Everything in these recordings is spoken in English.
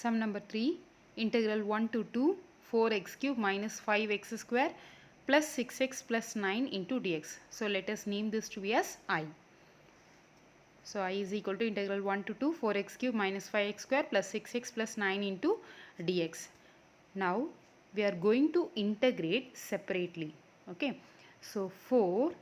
Sum number 3, integral 1 to 2 4x cube minus 5x square plus 6x plus 9 into dx. So let us name this to be as I. So I is equal to integral 1 to 2 4x cube minus 5x square plus 6x plus 9 into dx. Now we are going to integrate separately. Okay. So 4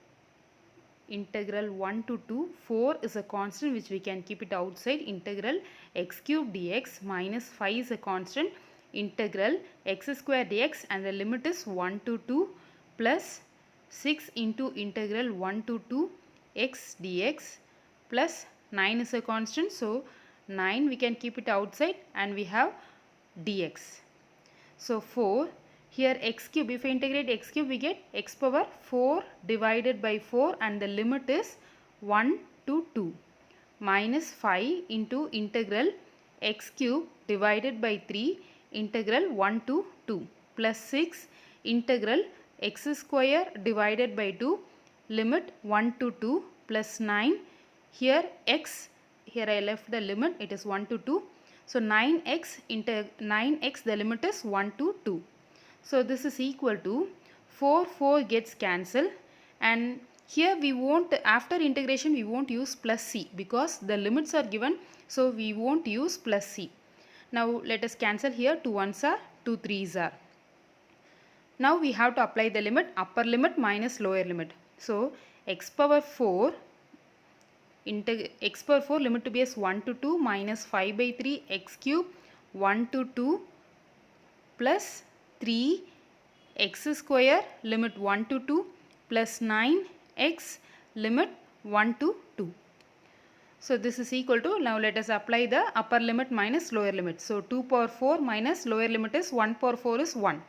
integral 1 to 2, 4 is a constant which we can keep it outside, integral x cube dx minus 5 is a constant, integral x square dx, and the limit is 1 to 2 plus 6 into integral 1 to 2 x dx plus 9 is a constant, so 9 we can keep it outside and we have dx. So 4, here x cube, if I integrate x cube we get x power 4 divided by 4 and the limit is 1 to 2 minus 5 into integral x cube divided by 3 integral 1 to 2 plus 6 integral x square divided by 2 limit 1 to 2 plus 9, here x, here I left the limit, it is 1 to 2. So 9x into 9x, the limit is 1 to 2. So this is equal to 4 gets cancelled, and here we won't, after integration we won't use plus c because the limits are given, so we won't use plus c. Now let us cancel here, 2 1s are, 2 3s are. Now we have to apply the limit, upper limit minus lower limit. So x power 4 x power 4 limit to be as 1 to 2 minus 5 by 3 x cube 1 to 2 plus 3 x square limit 1 to 2 plus 9 x limit 1 to 2. So this is equal to, now let us apply the upper limit minus lower limit. So 2 power 4 minus lower limit is 1 power 4 is 1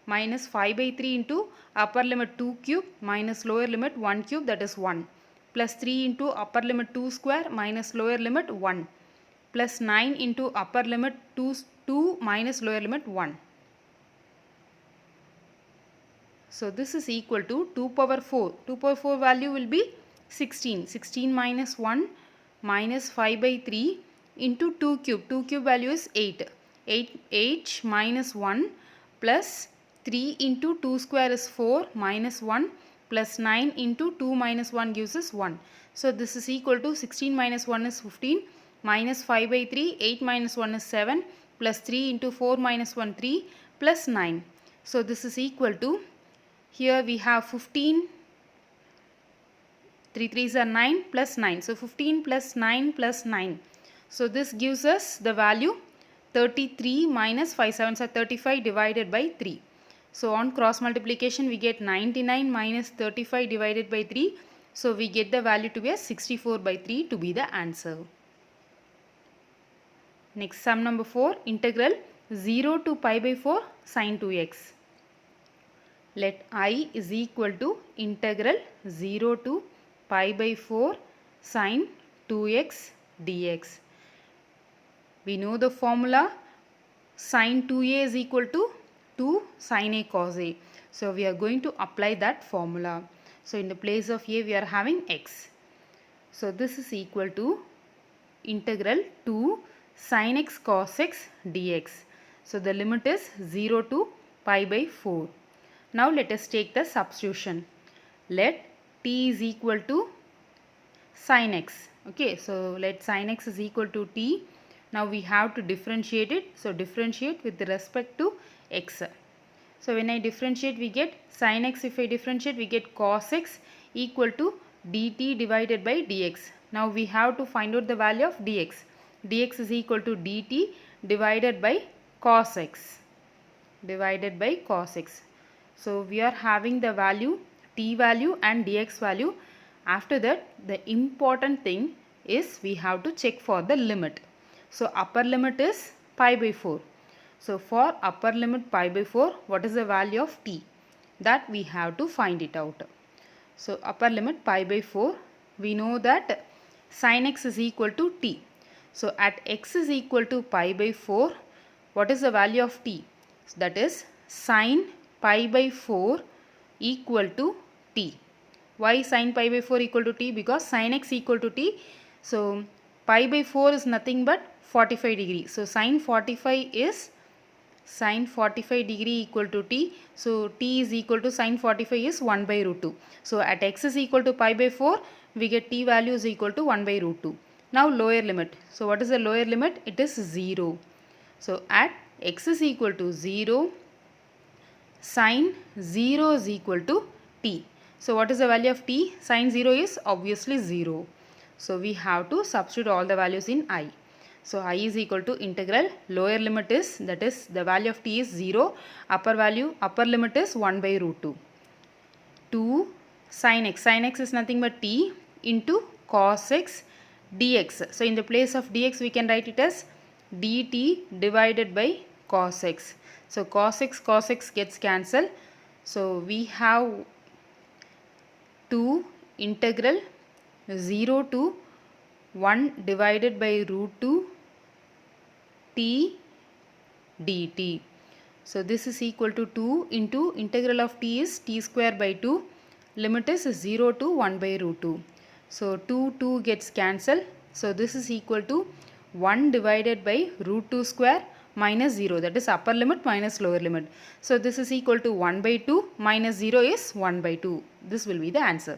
minus 5 by 3 into upper limit 2 cube minus lower limit 1 cube, that is 1. Plus 3 into upper limit 2 square minus lower limit 1 plus 9 into upper limit 2 minus lower limit 1. So this is equal to 2 power 4. 2 power 4 value will be 16. 16 minus 1 minus 5 by 3 into 2 cube. 2 cube value is 8. 8 minus 1 plus 3 into 2 square is 4 minus 1 plus 9 into 2 minus 1 gives us 1. So this is equal to 16 minus 1 is 15 minus 5 by 3, 8 minus 1 is 7 plus 3 into 4 minus 1 3 plus 9. So this is equal to, here we have 15, 3 3s are 9 plus 9. So 15 plus 9 plus 9. So this gives us the value 33 minus 5 7s are 35 divided by 3. So on cross multiplication we get 99 minus 35 divided by 3. So we get the value to be as 64 by 3 to be the answer. Next, sum number 4, integral 0 to pi by 4 sin 2x. Let I is equal to integral 0 to pi by 4 sin 2x dx. We know the formula, sin 2a is equal to 2 sin a cos a. So we are going to apply that formula. So in the place of a we are having x. So this is equal to integral 2 sin x cos x dx. So the limit is 0 to pi by 4. Now let us take the substitution. Let t is equal to sin x. Okay, so let sin x is equal to t. Now we have to differentiate it. So differentiate with respect to x. So when I differentiate we get sin x, if I differentiate we get cos x equal to dt divided by dx. Now we have to find out the value of dx. Dx is equal to dt divided by cos x. Divided by cos x. So we are having the value, t value and dx value. After that the important thing is we have to check for the limit. So upper limit is pi by 4. So for upper limit pi by 4, what is the value of t? That we have to find it out. So upper limit pi by 4, we know that sin x is equal to t. So at x is equal to pi by 4, what is the value of t? So that is sin pi by 4 equal to t. Why sin pi by 4 equal to t? Because sin x equal to t. So pi by 4 is nothing but 45 degree. So sin 45 is sin 45 degree equal to t. So t is equal to sin 45 is 1 by root 2. So at x is equal to pi by 4, we get t value is equal to 1 by root 2. Now lower limit. So what is the lower limit? It is 0. So at x is equal to 0, sin 0 is equal to t. So what is the value of t? Sin 0 is obviously 0. So we have to substitute all the values in I. So I is equal to integral, lower limit is, that is the value of t is 0, upper limit is 1 by root 2. 2 sin x is nothing but t into cos x dx. So in the place of dx we can write it as dt divided by cos x. So cos x gets cancelled. So we have 2 integral 0 to 1 divided by root 2 t dt. So this is equal to 2 into integral of t is t square by 2. Limit is 0 to 1 by root 2. So 2 gets cancelled. So this is equal to 1 divided by root 2 square minus 0, that is upper limit minus lower limit. So this is equal to 1 by 2 minus 0 is 1 by 2. This will be the answer.